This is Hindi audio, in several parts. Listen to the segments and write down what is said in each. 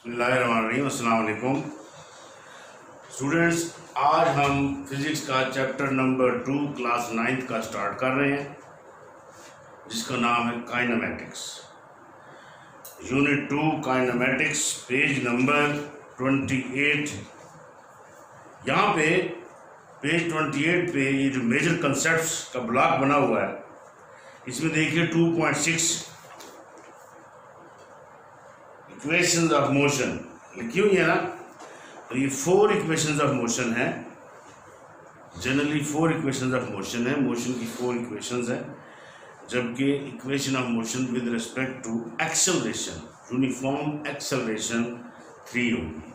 बिस्मिल्लाहिर्रहमानिर्रहीम। अस्सलाम वालेकुम स्टूडेंट्स। आज हम फिज़िक्स का चैप्टर नंबर 2 क्लास 9th का स्टार्ट कर रहे हैं, जिसका नाम है kinematics. Unit 2 kinematics, page number 28। यहाँ पे पेज 28 पे ये जो मेजर कंसेप्ट्स का ब्लॉक बना हुआ है, इसमें देखिए 2.6 इक्वेशंस ऑफ मोशन लिखी हुई है ना। तो ये 4 इक्वेशंस ऑफ मोशन है। जनरली 4 इक्वेशंस ऑफ मोशन है, मोशन की 4 इक्वेशंस है, जबकि equation of motion with respect to acceleration, uniform acceleration 3 होगी।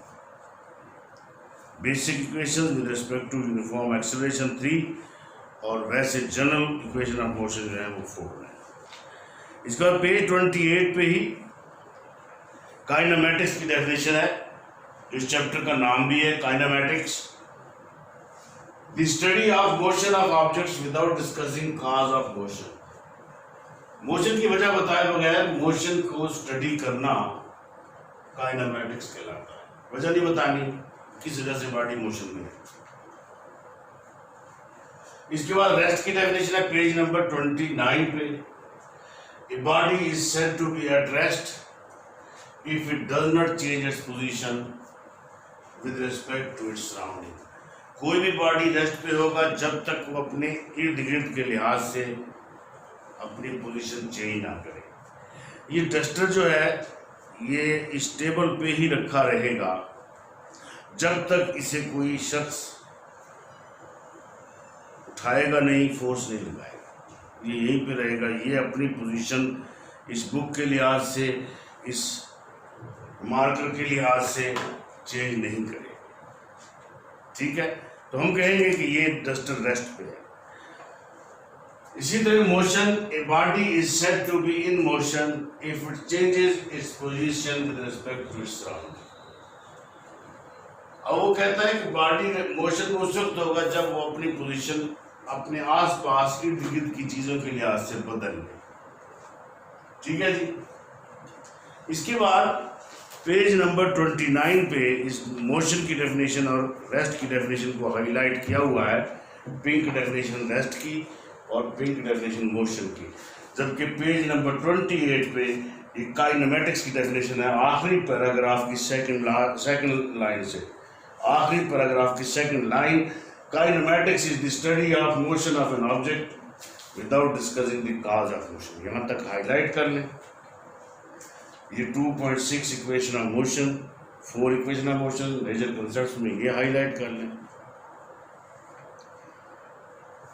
Basic equation with respect to uniform acceleration 3, और वैसे जनरल इक्वेशन ऑफ मोशन जो है वो 4 है। इसके बाद पेज 28 पे ही काइनेमैटिक्स की डेफिनेशन है। इस चैप्टर का नाम भी है kinematics, the study of motion of objects without discussing cause of motion. Motion की वजह बताए बगैर मोशन को स्टडी करना काइनेमैटिक्स कहलाता है। वजह नहीं बतानी किस वजह से बॉडी मोशन में है। इसके बाद रेस्ट की डेफिनेशन है पेज नंबर 29 पे। A body is said to be at rest if it does not change its position with respect to its surrounding। कोई भी बॉडी रेस्ट पे होगा जब तक वो अपने इर्द गिर्द के लिहाज से अपनी पोजीशन चेंज ना करे। ये डस्टर जो है ये स्टेबल पे ही रखा रहेगा जब तक इसे कोई शख्स उठाएगा नहीं, फोर्स नहीं लगाएगा। ये यहीं पे रहेगा, ये अपनी पोजीशन इस बुक के लिहाज से, इस मार्कर के लिहाज से चेंज नहीं करे। ठीक है, तो हम कहेंगे कि ये डस्टर रेस्ट पे है। इसी तरह motion, a body is said to be in motion if it changes its position with respect to its surrounding. अब वो कहता है कि बॉडी मोशन में उस वक्त होगा जब वो अपनी पोजीशन अपने आसपास इर्द गिर्द की चीजों के लिहाज से बदल ले। ठीक है जी। इसके बाद पेज नंबर 29 पे इस मोशन की डेफिनेशन और रेस्ट की डेफिनेशन को हाईलाइट किया हुआ है। पिंक डेफिनेशन रेस्ट की और पिंक डेफिनेशन मोशन की। जबकि पेज नंबर 28 पे एक काइनेमैटिक्स की डेफिनेशन है, आखिरी पैराग्राफ की सेकंड लाइन से। आखिरी पैराग्राफ की second line, kinematics is the study of motion of an object without discussing the cause of motion. यहाँ तक हाईलाइट कर लें। ये 2.6 equation of motion, 4 equation of motion, major concepts में ये हाईलाइट कर लें।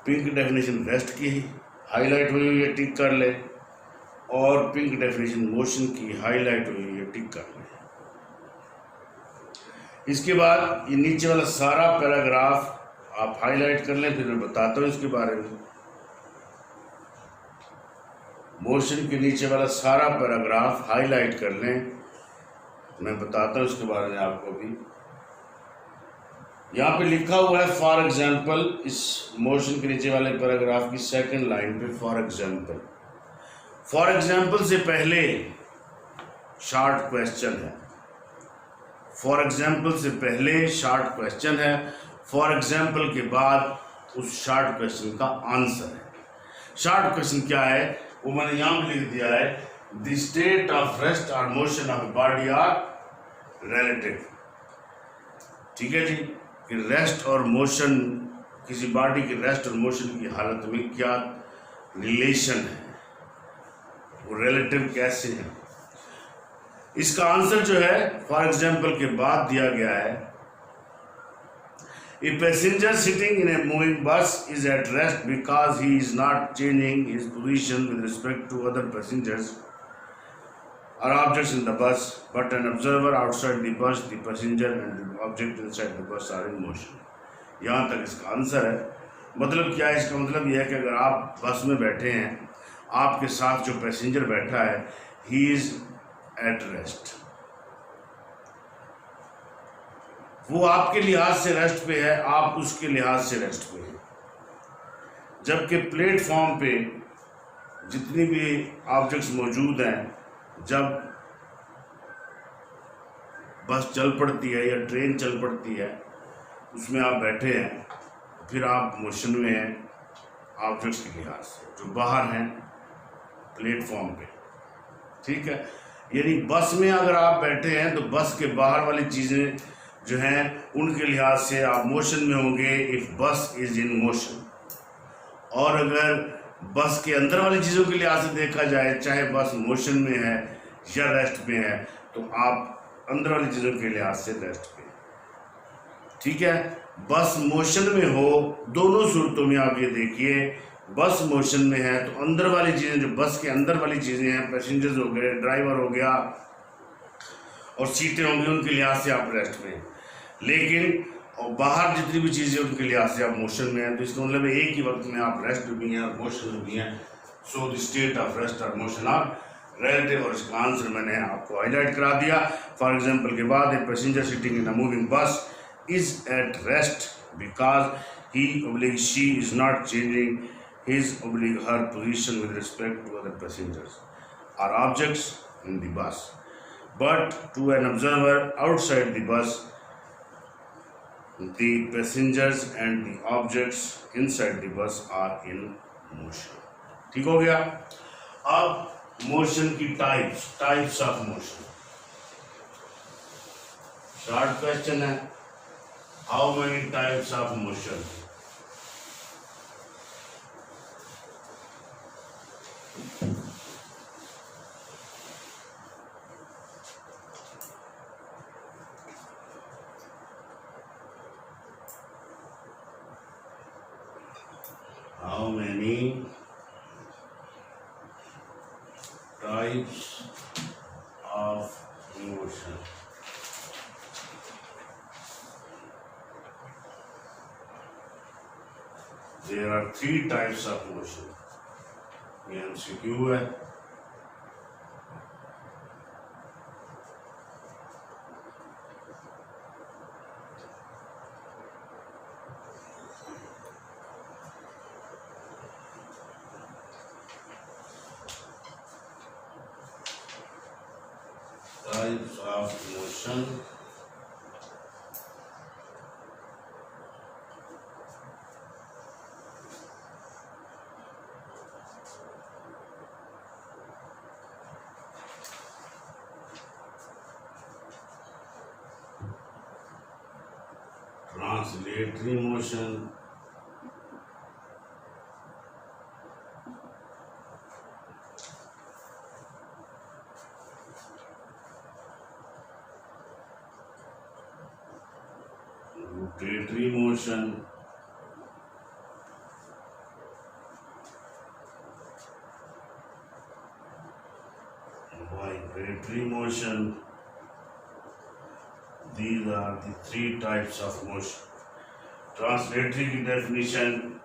पिंक डेफिनेशन रेस्ट की हाईलाइट हुई हुई है, टिक कर ले, और पिंक डेफिनेशन मोशन की हाईलाइट हुई हुई है, टिक कर ले। इसके बाद ये नीचे वाला सारा पैराग्राफ आप हाईलाइट कर लें, फिर मैं बताता हूँ इसके बारे में। मोशन के नीचे वाला सारा पैराग्राफ हाईलाइट कर लें, मैं बताता हूँ इसके बारे में आपको भी। यहाँ पे लिखा हुआ है फॉर एग्जाम्पल, इस मोशन के नीचे वाले पैराग्राफ की सेकंड लाइन पे फॉर एग्जाम्पल। फॉर एग्जाम्पल से पहले शॉर्ट क्वेश्चन है। फॉर एग्जाम्पल से पहले शॉर्ट क्वेश्चन है, फॉर एग्जाम्पल के बाद उस शॉर्ट क्वेश्चन का आंसर है। शॉर्ट क्वेश्चन क्या है वो मैंने यहाँ लिख दिया है, द स्टेट ऑफ रेस्ट और motion of body are relative. ठीक है जी, कि रेस्ट और मोशन, किसी बॉडी की रेस्ट और मोशन की हालत में क्या रिलेशन है, वो रिलेटिव कैसे है। इसका आंसर जो है फॉर एग्जाम्पल के बाद दिया गया है, A passenger sitting in a moving bus is at rest because he is not changing his position with respect to other passengers or objects in the bus, but an observer outside the bus, the passenger and the object inside the bus are in motion। यहाँ तक इसका आंसर है। मतलब क्या है? इसका मतलब यह है कि अगर आप बस में बैठे हैं, आपके साथ जो पैसेंजर बैठा है, he is at rest, वो आपके लिहाज से रेस्ट पे है, आप उसके लिहाज से रेस्ट पे है। जबकि प्लेटफॉर्म पे जितनी भी ऑब्जेक्ट्स मौजूद हैं, जब बस चल पड़ती है या ट्रेन चल पड़ती है, उसमें आप बैठे हैं, फिर आप मोशन में हैं ऑब्जेक्ट्स के लिहाज से जो बाहर हैं प्लेटफॉर्म पे, ठीक है। यानी बस में अगर आप बैठे हैं तो बस के बाहर वाली चीज़ें जो हैं उनके लिहाज से आप मोशन में होंगे इफ़ बस इज़ इन मोशन। और अगर बस के अंदर वाली चीज़ों के लिहाज से देखा जाए, चाहे बस मोशन में है या रेस्ट में है, तो आप अंदर वाली चीज़ों के लिहाज से रेस्ट पे, ठीक है। बस मोशन में हो, दोनों सूरतों में आप ये देखिए, बस मोशन में है तो अंदर वाली चीज़ें, जो बस के अंदर वाली चीज़ें हैं, पैसेंजर्स हो गए, ड्राइवर हो गया और सीटें होंगी, उनके लिहाज से आप रेस्ट में। लेकिन और बाहर जितनी भी चीज़ें उनके लिहाज से आप मोशन में हैं, तो इसका मतलब एक ही वक्त में आप रेस्ट में भी हैं और मोशन में भी हैं। So the state of rest और मोशन आर रिलेटिव, और इसका आंसर मैंने आपको हाईलाइट करा दिया। फॉर एग्जाम्पल के बाद a passenger sitting in a moving बस is at rest because he she is not changing his her position with respect to other passengers or objects in the bus, but to an observer outside the bus the passengers and the objects inside the bus are in motion। ठीक हो गया। अब मोशन की types of motion, short question है, how many types of motion? How many types of motion? There are 3 types of motion. ये MCQ है। Types of motion, translatory motion, rotatory motion, vibratory motion. These are the 3 types of motion. Translatory की definition,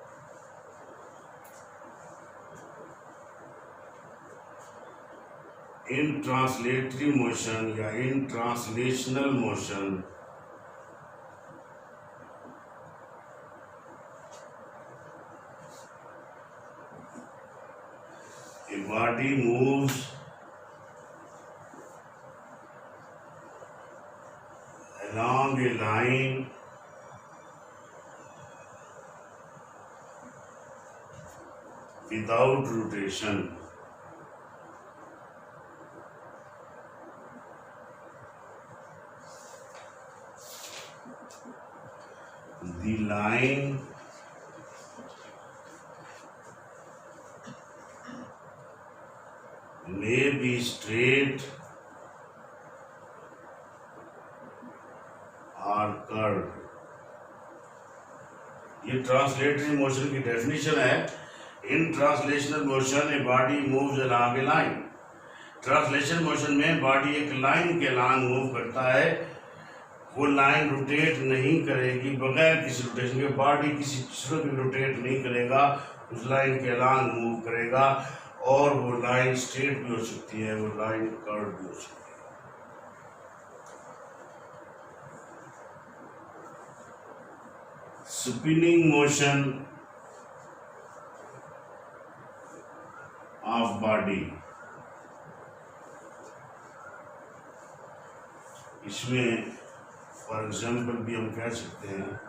in translatory motion या in translational motion a body moves along a line without rotation. The line may be straight or curved। ये ट्रांसलेटरी मोशन की डेफिनेशन है। इन translational motion a body moves along a line. Translation motion में बॉडी एक लाइन के अलोंग मूव करता है, वो लाइन रोटेट नहीं करेगी, बगैर किसी रोटेशन के बॉडी किसी सूरत में रोटेट नहीं करेगा, उस लाइन के अलोंग मूव करेगा, और वो लाइन स्ट्रेट भी हो सकती है, वो लाइन कर्व भी हो सकती है। स्पिनिंग मोशन ऑफ बॉडी, इसमें इसमें फॉर एग्जाम्पल भी हम कह सकते हैं,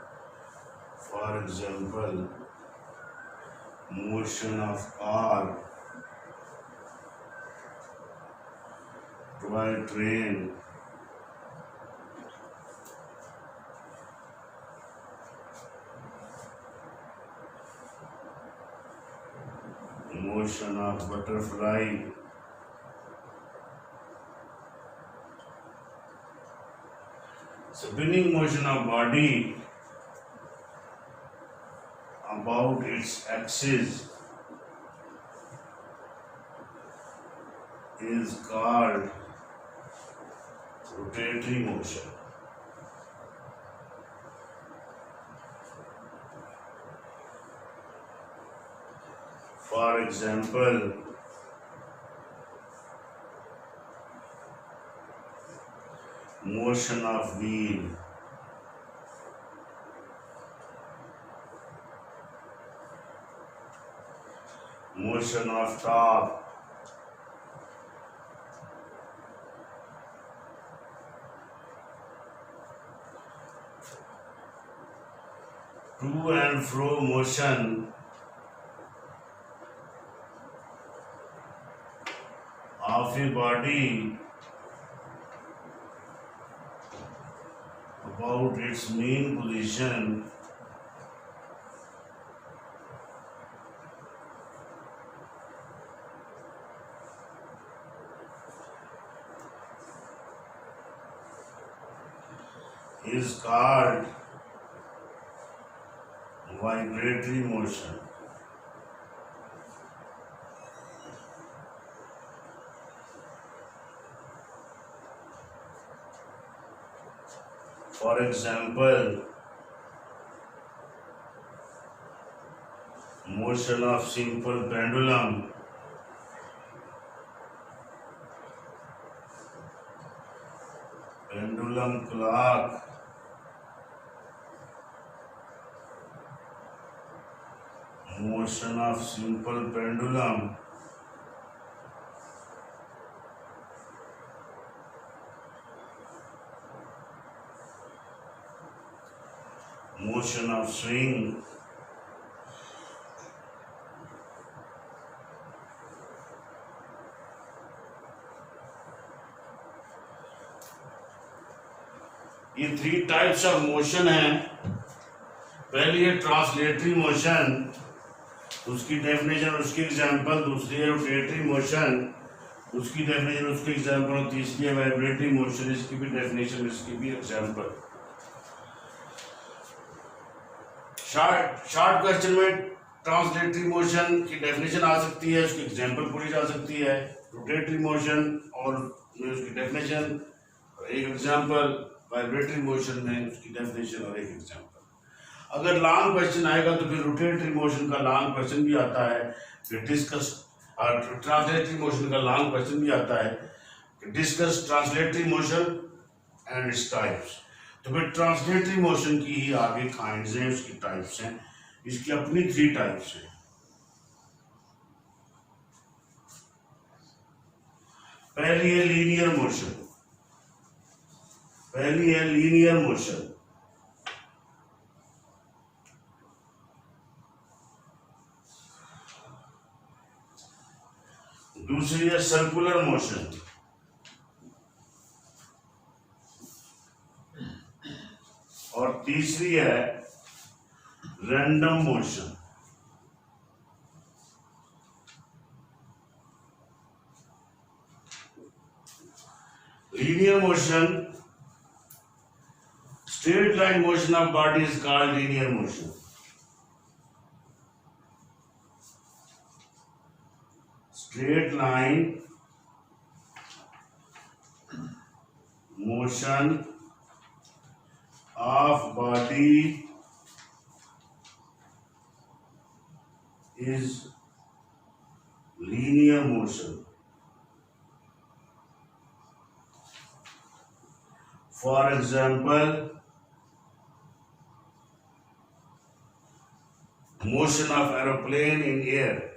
for example motion of car by train motion of butterfly spinning motion of body about its axis is called rotatory motion. For example, motion of wheel, motion of top, to and fro motion of a body about its main position is called vibratory motion. For example, motion of simple pendulum clock, motion of simple pendulum motion of swing, ये 3 टाइप्स ऑफ मोशन हैं। पहली है ट्रांसलेटरी मोशन, उसकी डेफिनेशन उसकी एग्जांपल, दूसरी है रोटेटरी मोशन, उसकी डेफिनेशन उसकी एग्जांपल, और तीसरी है वाइब्रेटरी मोशन, इसकी भी डेफिनेशन इसकी भी एग्जांपल। शॉर्ट क्वेश्चन में ट्रांसलेटरी मोशन की डेफिनेशन आ सकती है, उसकी एग्जांपल पूरी जा सकती है। रोटेटरी मोशन और उसकी डेफिनेशन और एक एग्जांपल, वाइब्रेटरी मोशन में उसकी डेफिनेशन और एक एग्जांपल। अगर लॉन्ग क्वेश्चन आएगा तो फिर रोटेटरी मोशन का लॉन्ग क्वेश्चन भी आता है, फिर डिस्कस, और ट्रांसलेटरी मोशन का लॉन्ग क्वेश्चन भी आता है, discuss translatory motion and its types. तो फिर ट्रांसलेटरी मोशन की ही आगे काइंड्स हैं, उसकी टाइप्स हैं, इसकी अपनी 3 टाइप्स हैं। पहली है लीनियर मोशन, पहली है लीनियर मोशन। दूसरी है सर्कुलर मोशन, और तीसरी है random motion. Linear motion, straight line motion of body is called linear motion. Straight line motion of body is linear motion. For example, motion of aeroplane in air.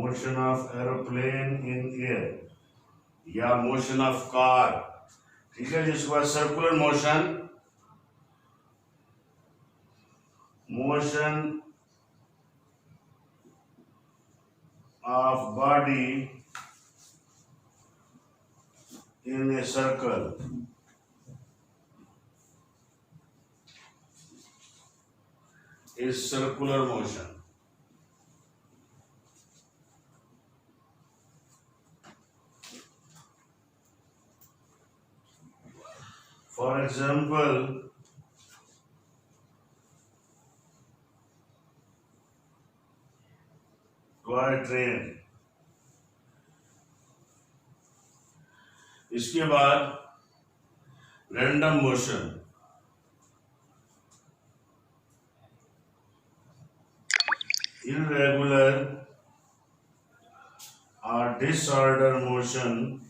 Motion of aeroplane in air या मोशन ऑफ कार, ठीक है। जिसके बाद circular motion, motion of body in a circle is circular motion. For example, toy train. इसके बाद random motion, irregular or disorder motion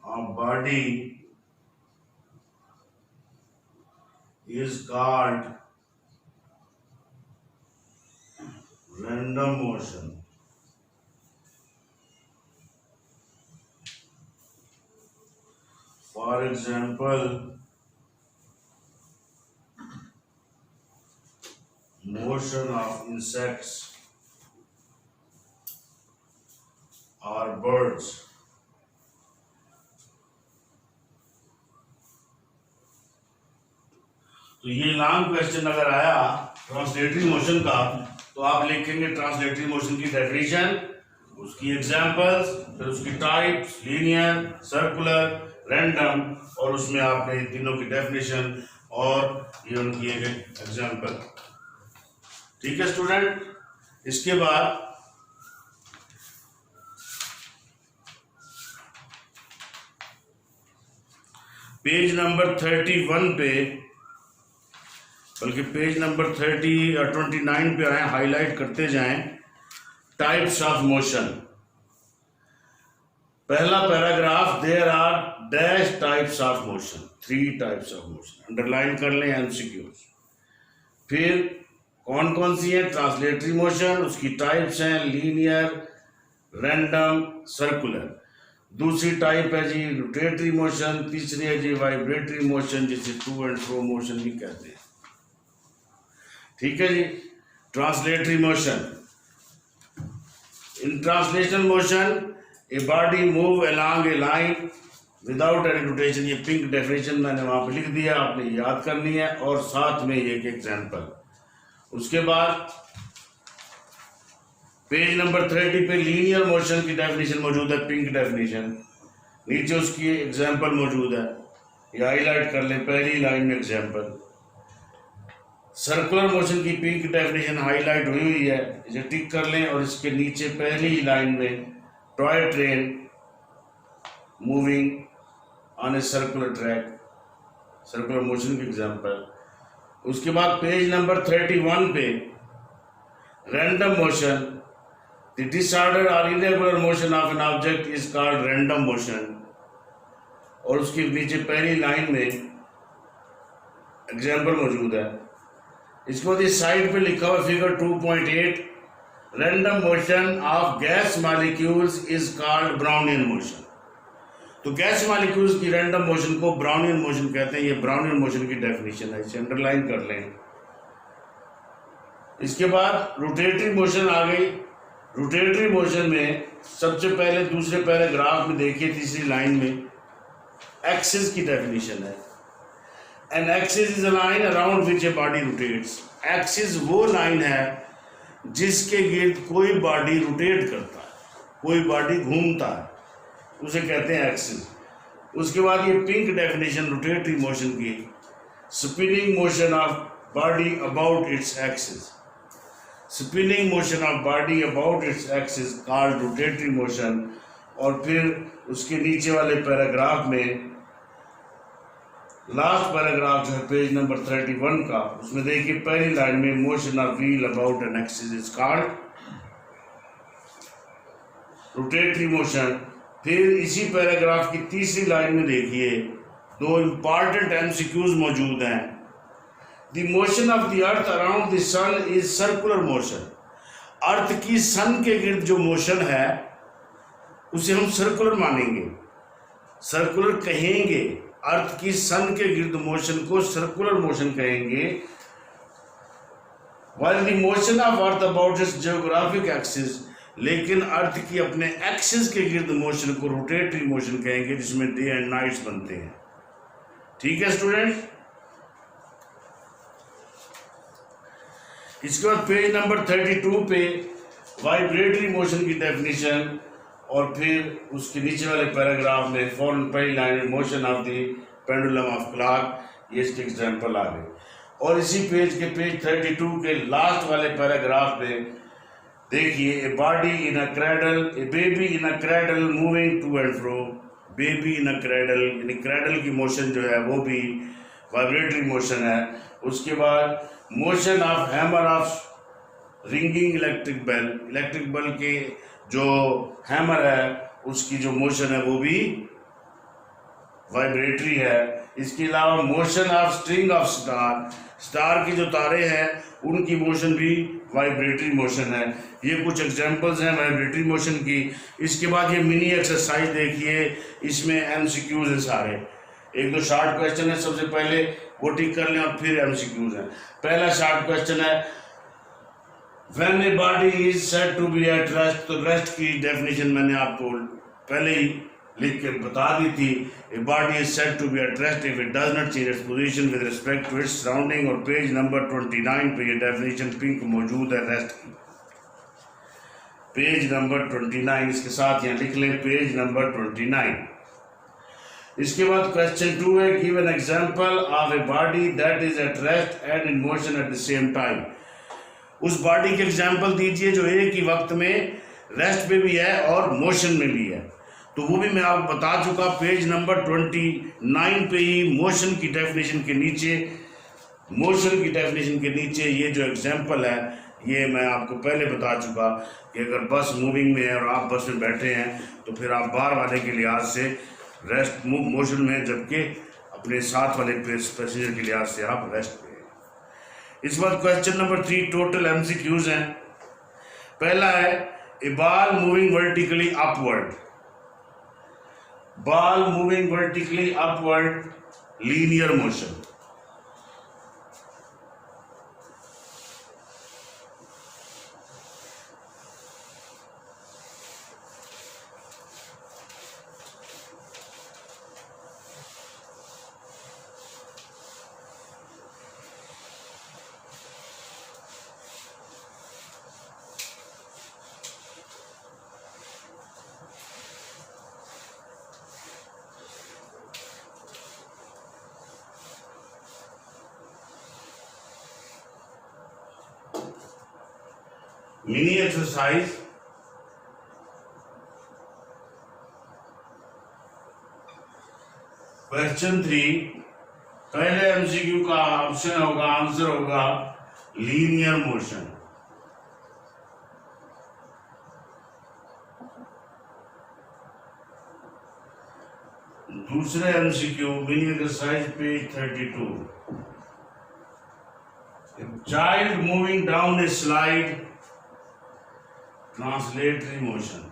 of body is called random motion. For example, motion of insects or birds. तो ये लॉन्ग क्वेश्चन अगर आया ट्रांसलेटरी मोशन का, तो आप लिखेंगे ट्रांसलेटरी मोशन की डेफिनेशन, उसकी एग्जांपल्स, फिर उसकी टाइप्स, लीनियर, सर्कुलर, रैंडम, और उसमें आपने तीनों की डेफिनेशन और ये उनकी एक एग्जांपल। ठीक है स्टूडेंट। इसके बाद पेज नंबर 31 पे, बल्कि पेज नंबर 29 पे आए, हाईलाइट करते जाएं। टाइप्स ऑफ मोशन, पहला paragraph, there are dash types of motion, 3 types of motion, underline कर लें एमसीक्यूज। फिर कौन कौन सी है? ट्रांसलेटरी मोशन, उसकी टाइप्स हैं लीनियर, रैंडम, सर्कुलर। दूसरी टाइप है जी रोटेटरी मोशन, तीसरी है जी वाइब्रेटरी मोशन, जिसे टू एंड फ्रो मोशन भी कहते हैं। ठीक है जी। Translatory motion, in translational motion a body move along a line without any rotation. ये पिंक डेफिनेशन मैंने वहां पे लिख दिया, आपने याद करनी है, और साथ में एक एग्जांपल। उसके बाद पेज नंबर 30 पे लीनियर मोशन की डेफिनेशन मौजूद है, पिंक डेफिनेशन, नीचे उसकी एग्जांपल मौजूद है, ये हाईलाइट कर लें पहली लाइन में एग्जांपल। सर्कुलर मोशन की पिंक डेफिनेशन हाईलाइट हुई है, इसे टिक कर लें, और इसके नीचे पहली लाइन में toy train moving on a circular track, circular motion की एग्जांपल। उसके बाद पेज नंबर 31 पे रैंडम मोशन, द डिसऑर्डर और irregular motion of an object is called random motion, और उसके नीचे पहली लाइन में एग्जांपल मौजूद है। इसके बाद इस साइड पे लिखा हुआ figure 2.8, random motion of gas molecules is called Brownian motion. तो गैस मॉलिक्यूल्स की रैंडम मोशन को ब्राउनियन मोशन कहते हैं। ये ब्राउनियन मोशन की डेफिनेशन है, इसे अंडरलाइन कर लें। इसके बाद रोटेटरी मोशन आ गई। रोटेटरी मोशन में सबसे पहले दूसरे पैराग्राफ में देखिए तीसरी लाइन में एक्सिस की डेफिनेशन है। An axis is a line around which a body rotates. Axis वो लाइन है जिसके गिर्द कोई बॉडी रोटेट करता है, कोई बॉडी घूमता है, उसे कहते हैं एक्सिस। उसके बाद ये पिंक डेफिनेशन रोटेटरी मोशन की, spinning motion of body about its axis, spinning motion of body about its axis called rotatory motion. और फिर उसके नीचे वाले पैराग्राफ में लास्ट पैराग्राफ जो है पेज नंबर 31 का, उसमें देखिए पहली लाइन में motion of wheel about an axis is called rotatory motion. फिर इसी पैराग्राफ की तीसरी लाइन में देखिए दो इंपॉर्टेंट एमसीक्यूज मौजूद हैं। The motion of the earth around the sun is circular motion. Earth की सन के गिर्द जो मोशन है उसे हम सर्कुलर मानेंगे, सर्कुलर कहेंगे। अर्थ की सन के गिर्द मोशन को सर्कुलर मोशन कहेंगे। while the motion of earth about its geographic axis, लेकिन अर्थ की अपने एक्सिस के गिर्द मोशन को रोटेटरी मोशन कहेंगे, जिसमें डे एंड नाइट्स बनते हैं। ठीक है स्टूडेंट। इसके बाद पेज नंबर 32 पे वाइब्रेटरी मोशन की डेफिनेशन और फिर उसके नीचे वाले पैराग्राफ में फॉरन पहली line motion of the pendulum of clock, ये इसके एग्जाम्पल आ गए। और इसी पेज के पेज 32 के लास्ट वाले पैराग्राफ में देखिए, a body in a cradle, a baby in a cradle moving to and fro. Baby in a cradle, यानी क्रैडल की मोशन जो है वो भी वाइब्रेटरी मोशन है। उसके बाद motion of hammer of ringing electric bell, electric bell के जो हैमर है उसकी जो मोशन है वो भी वाइब्रेटरी है। इसके अलावा motion of string of star, star की जो तारे हैं उनकी मोशन भी वाइब्रेटरी मोशन है। ये कुछ एग्जांपल्स हैं वाइब्रेटरी मोशन की। इसके बाद ये मिनी एक्सरसाइज देखिए, इसमें एमसीक्यूज हैं सारे। एक दो शॉर्ट क्वेश्चन है, सबसे पहले वो टिक कर लें और फिर एमसीक्यूज हैं। पहला शॉर्ट क्वेश्चन है, when a body is said to be at rest, तो रेस्ट की डेफिनेशन मैंने आपको पहले ही लिख के बता दी थी। A body is said to be at rest if it does not change its position with respect to its surrounding. और पेज नंबर 29 पे ये डेफिनेशन पिंक मौजूद है रेस्ट की। पेज नंबर 29, इसके साथ यहाँ लिख लें पेज नंबर 29। इसके बाद क्वेश्चन 2 है, give an example of a body that is at rest and in motion at the same time. उस बॉडी के एग्जांपल दीजिए जो एक ही वक्त में रेस्ट पे भी है और मोशन में भी है। तो वो भी मैं आपको बता चुका पेज नंबर 29 पे ही मोशन की डेफिनेशन के नीचे, मोशन की डेफिनेशन के नीचे ये जो एग्जांपल है ये मैं आपको पहले बता चुका कि अगर बस मूविंग में है और आप बस में बैठे हैं तो फिर आप बाहर वाले के लिहाज से रेस्ट मोशन में, जबकि अपने साथ वाले पैसेंजर के लिहाज से आप रेस्ट में। इस बार क्वेश्चन नंबर 3 टोटल एमसीक्यूज हैं। पहला है, a ball moving vertically upward, ball moving vertically upward, linear motion. Mini exercise, question 3, पहले एमसीक्यू का ऑप्शन होगा, आंसर होगा लीनियर मोशन। दूसरे MCQ mini exercise page 32, child moving down a slide, translatory motion.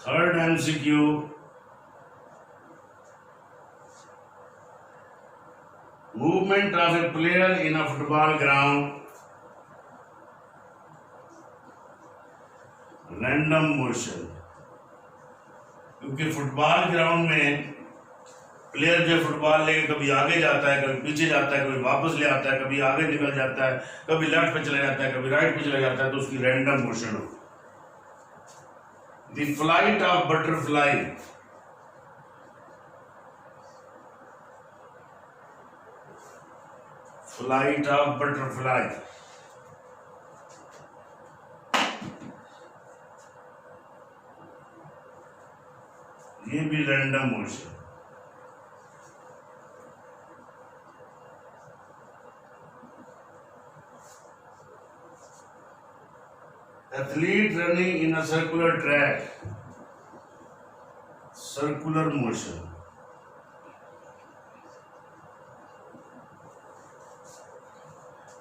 Third MCQ, movement of a player in a football ground, random motion. क्योंकि फुटबॉल ग्राउंड में प्लेयर जो फुटबॉल लेके कभी आगे जाता है, कभी पीछे जाता है, कभी वापस ले आता है, कभी आगे निकल जाता है, कभी लेफ्ट पे चला जाता है, कभी राइट पे चला जाता है, तो उसकी रैंडम मोशन हो। The flight of butterfly, flight of butterfly. ये भी random motion. Athlete running in a circular track, circular motion.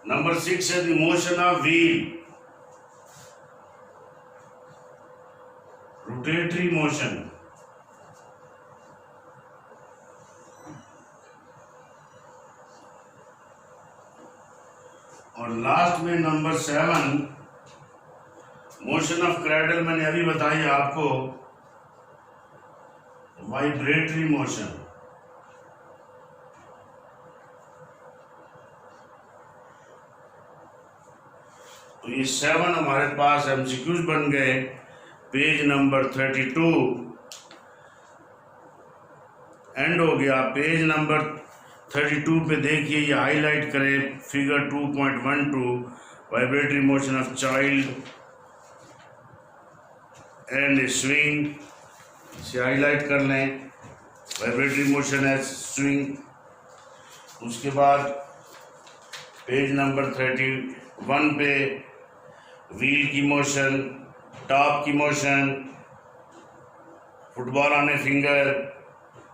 Number 6 है the motion of wheel, rotatory motion. और लास्ट में नंबर 7 मोशन ऑफ क्रैडल, मैंने अभी बताई आपको, वाइब्रेटरी मोशन। तो ये 7 हमारे पास एमसीक्यूज बन गए। पेज नंबर 32 एंड हो गया। पेज नंबर 32 पे देखिए, ये हाईलाइट करें figure 2.12 vibratory motion of child and swing, इसे हाईलाइट कर लें, वाइब्रेटरी मोशन है स्विंग। उसके बाद पेज नंबर 31 पे व्हील की मोशन, टॉप की motion, football on a finger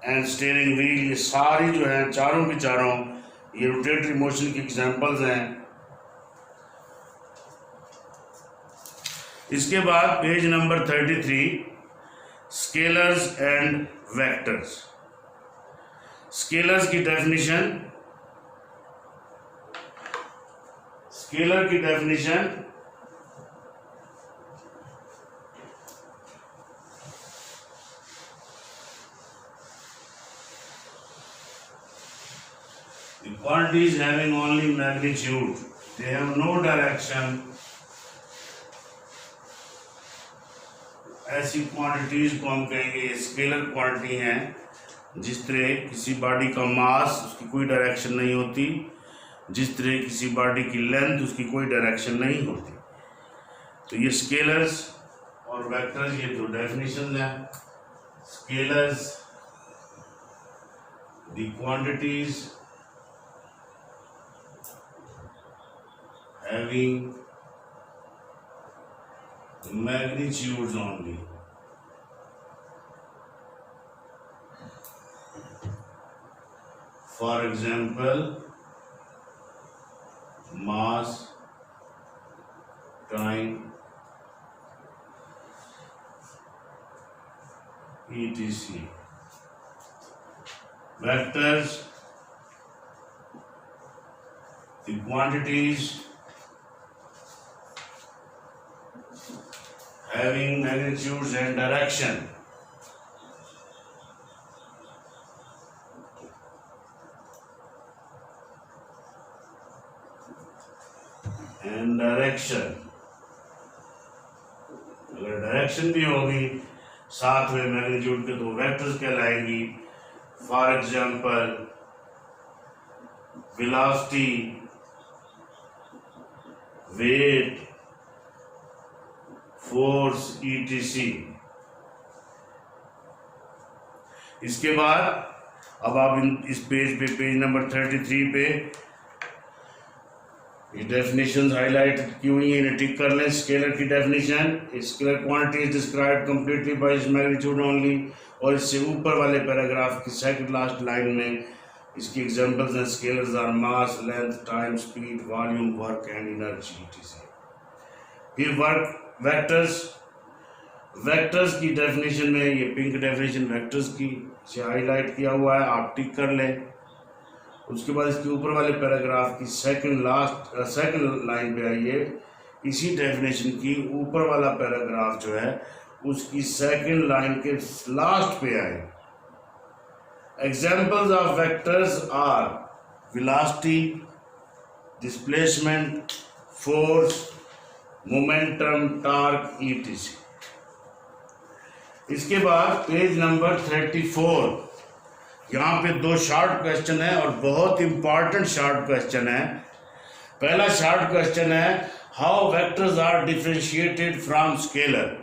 and steering wheel, ये सारी जो हैं चारों की चारों ये रोटेटरी मोशन की एग्जांपल्स हैं। इसके बाद page number 33 scalars and vectors. Scalars की डेफिनेशन, स्केलर की definition the quantities having only magnitude, they have no direction, ऐसी क्वांटिटीज को हम कहेंगे स्केलर क्वांटिटी हैं। जिस तरह किसी बॉडी का मास, उसकी कोई डायरेक्शन नहीं होती, जिस तरह किसी बॉडी की लेंथ, उसकी कोई डायरेक्शन नहीं होती। तो ये स्केलर्स और वेक्टर्स, ये दो डेफिनेशन हैं। Scalars the quantities having magnitudes only, for example mass, time, etc. Vectors, the quantities having magnitudes and direction. And direction, अगर डायरेक्शन भी होगी साथ में मैग्नीट्यूड के, तो वेक्टर्स कहलाएंगी। For example velocity, weight, force, etc. इसके बाद अब आप इस पेज पे, पेज नंबर 33 पे ये डेफिनेशंस हाईलाइट की हुई हैं, इन्हें टिक कर लें। स्केलर की definition, scalar quantity is described completely by its magnitude only. और इससे ऊपर वाले पैराग्राफ की सेकंड लास्ट लाइन में इसकी एग्जांपल्स हैं। Scalars are mass, length, time, speed, volume, work and energy, etc. फिर वर्क, वेक्टर्स, वेक्टर्स की डेफिनेशन में ये पिंक डेफिनेशन वेक्टर्स की से हाईलाइट किया हुआ है, आप टिक कर लें। उसके बाद इसके ऊपर वाले पैराग्राफ की सेकंड लाइन पे आइए, इसी डेफिनेशन की ऊपर वाला पैराग्राफ जो है उसकी सेकंड लाइन के लास्ट पे आए। Examples of vectors are velocity, displacement, force, momentum, torque, etc. इसके बाद पेज नंबर 34, यहाँ पे दो शॉर्ट क्वेश्चन है और बहुत इंपॉर्टेंट शॉर्ट क्वेश्चन है। पहला शॉर्ट क्वेश्चन है how vectors are differentiated from scalar.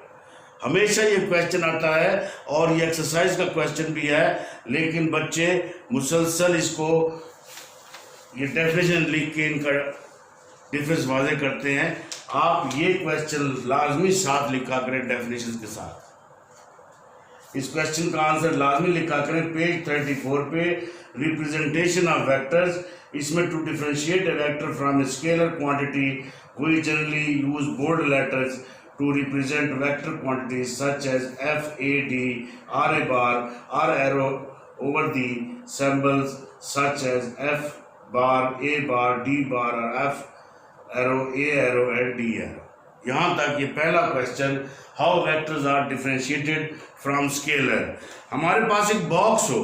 हमेशा ये क्वेश्चन आता है और ये एक्सरसाइज का क्वेश्चन भी है, लेकिन बच्चे मुसलसल इसको ये डेफिनेशन लिख के इनका डिफरेंस वाज़ेह करते हैं। आप ये क्वेश्चन लाजमी साथ लिखा करें डेफिनेशन के साथ। इस क्वेश्चन का आंसर लाजमी लिखा करें पेज 34 पे, रिप्रेजेंटेशन ऑफ वेक्टर्स। इसमें to differentiate a vector from a scalar quantity we generally use bold letters to represent vector quantities such as f, a, d, r a bar, r arrow over the symbols such as f bar, a bar, d bar or f arrow, a arrow and d arrow। यहाँ तक ये पहला question, how vectors are differentiated from scalar. हमारे पास एक बॉक्स हो,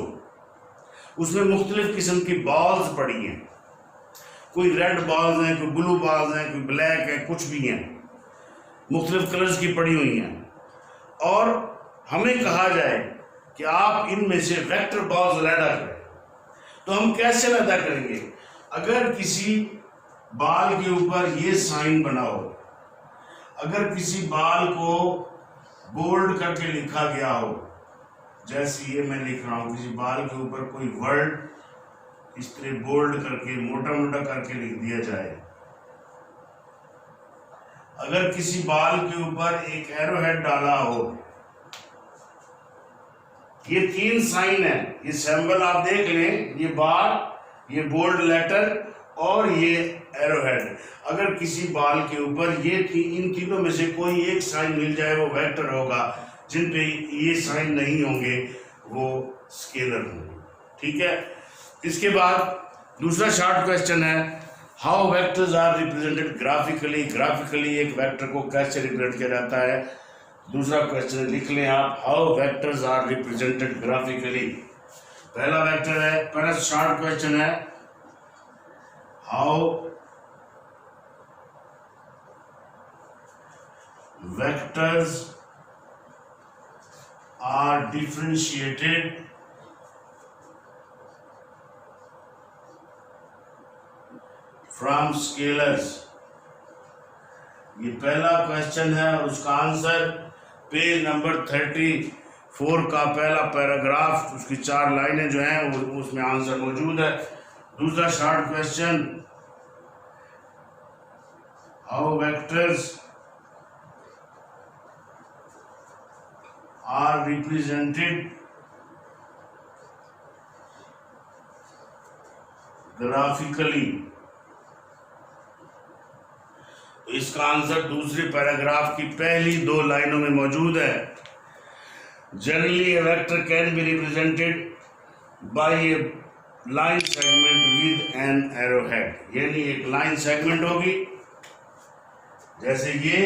उसमें मुख्तलिफ किस्म की बॉल्स पड़ी हैं, कोई रेड बॉल्स हैं, कोई ब्लू बॉल्स हैं, कोई ब्लैक है, कुछ भी हैं, मुख्तलिफ कलर्स की पड़ी हुई हैं, और हमें कहा जाए कि आप इनमें से वेक्टर बॉल्स पैदा करें। तो हम कैसे पैदा करेंगे? अगर किसी बाल के ऊपर ये साइन बना हो, अगर किसी बाल को बोल्ड करके लिखा गया हो, जैसे ये मैं लिख रहा हूँ, किसी बाल के ऊपर कोई वर्ड इस तरह बोल्ड करके मोटा मोटा करके लिख दिया जाए, अगर किसी बाल के ऊपर एक एरो हेड डाला हो, ये 3 साइन है, ये सिंबल आप देख लें, ये बार, ये बोल्ड लेटर और ये एरो हेड। अगर किसी बाल के ऊपर ये इन तीनों में से कोई एक साइन मिल जाए वो वेक्टर होगा, जिन पे ये साइन नहीं होंगे वो स्केलर होंगे। ठीक है। इसके बाद दूसरा शॉर्ट क्वेश्चन है, how vectors are represented graphically. Graphically एक वेक्टर को कैसे रिप्रेजेंट किया जाता है? दूसरा क्वेश्चन लिख लें आप, how vectors are represented graphically. पहला वेक्टर है, पहला शॉर्ट क्वेश्चन है, how vectors are differentiated from scalars. ये पहला क्वेश्चन है और उसका आंसर पेज नंबर 34 का पहला पैराग्राफ, उसकी 4 लाइनें जो हैं उसमें आंसर मौजूद है। दूसरा short question, how vectors are represented graphically. इसका आंसर दूसरे पैराग्राफ की पहली 2 लाइनों में मौजूद है। Generally a vector can be represented by a line segment with an arrow head. यानी एक लाइन सेगमेंट होगी, जैसे ये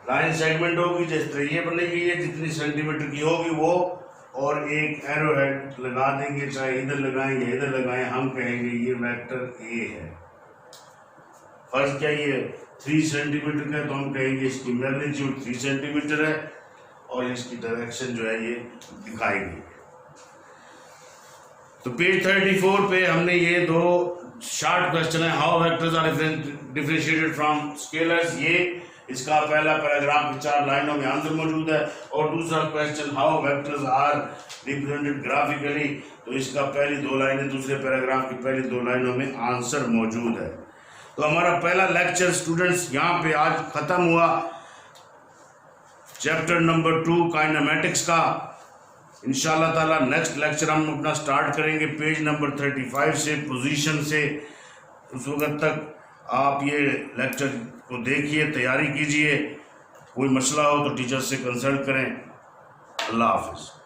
लाइन सेगमेंट होगी, जिस तरह ये बनेगी, ये जितनी सेंटीमीटर की होगी वो, और एक एरो हेड लगा देंगे, चाहे इधर लगाएं या इधर लगाएं, हम कहेंगे ये वेक्टर ए है। फर्स्ट क्या ये 3 सेंटीमीटर का, तो हम कहेंगे इसकी मैग्नीट्यूड 3 सेंटीमीटर है और इसकी डायरेक्शन जो है ये दिखाई गई। तो पेज 34 पे हमने ये 2 शॉर्ट क्वेश्चन है, how vectors are differentiated from scalars, ये इसका पहला पैराग्राफ की 4 लाइनों में आंसर मौजूद है। और दूसरा question, how vectors are represented graphically, तो इसका पहली 2 लाइनें दूसरे पैराग्राफ की पहली 2 लाइनों में आंसर मौजूद है। तो हमारा पहला लेक्चर स्टूडेंट्स यहाँ पे आज खत्म हुआ, चैप्टर नंबर 2 काइनेमेटिक्स का। इंशाल्लाह ताला नेक्स्ट लेक्चर हम अपना स्टार्ट करेंगे पेज नंबर 35 से, पोजीशन से। उस वक्त तक आप ये लेक्चर को देखिए, तैयारी कीजिए, कोई मसला हो तो टीचर से कंसल्ट करें। अल्लाह हाफिज़।